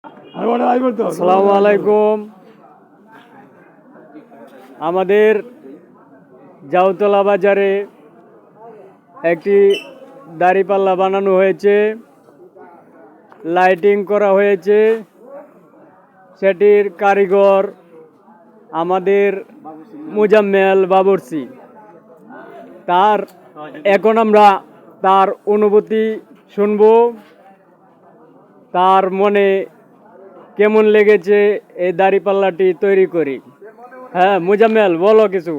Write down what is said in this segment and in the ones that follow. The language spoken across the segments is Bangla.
আসসালামু আলাইকুম। আমাদের জাউতলা বাজারে একটি দাঁড়িপাল্লা বানানো হয়েছে, লাইটিং করা হয়েছে। সেটির কারিগর আমাদের মুজাম্মেল বাবুর্চি। এখন আমরা তার অনুভূতি শুনব, তার মনে কেমন লেগেছে এই দাঁড়িপাল্লাটি তৈরি করি। হ্যাঁ মুজাম্মেল, বলো কিছু।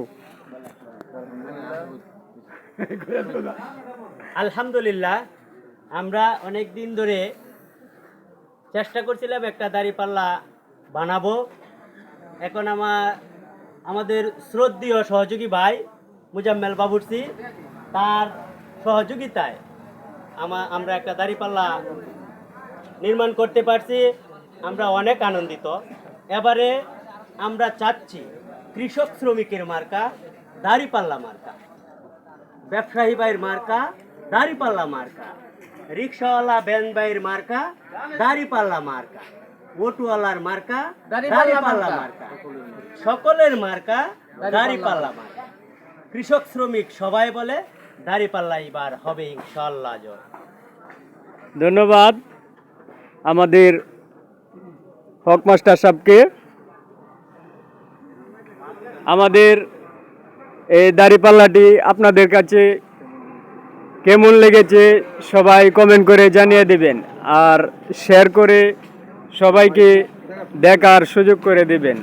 আলহামদুলিল্লাহ, আমরা অনেক দিন ধরে চেষ্টা করছিলাম একটা দাঁড়িপাল্লা বানাবো। এখন আমাদের শ্রদ্ধেয় সহযোগী ভাই মুজাম্মেল বাবুর্চি, তার সহযোগিতায় আমরা একটা দাঁড়িপাল্লা নির্মাণ করতে পারছি। আমরা অনেক আনন্দিত। এবারে আমরা চাচ্ছি কৃষক শ্রমিকের মার্কা দাঁড়িপাল্লা মার্কা, ব্যবসায়ী ভাইয়ের মার্কা দাঁড়িপাল্লা মার্কা, রিক্সাওয়ালা ভ্যান ভাইয়ের মার্কা দাঁড়িপাল্লা মার্কা, অটোওয়ালার মার্কা দাঁড়িপাল্লা মার্কা, সকলের মার্কা দাঁড়িপাল্লা মার্কা। কৃষক শ্রমিক সবাই বলে দাঁড়িপাল্লা এবার হবে ইনশাআল্লাহ। ধন্যবাদ আমাদের হক মাস্টার সাহেবকে। আমাদের এই দাঁড়িপাল্লাটি আপনাদের কাছে কেমন লেগেছে সবাই কমেন্ট করে জানিয়ে দেবেন, আর শেয়ার করে সবাইকে দেখার সুযোগ করে দেবেন।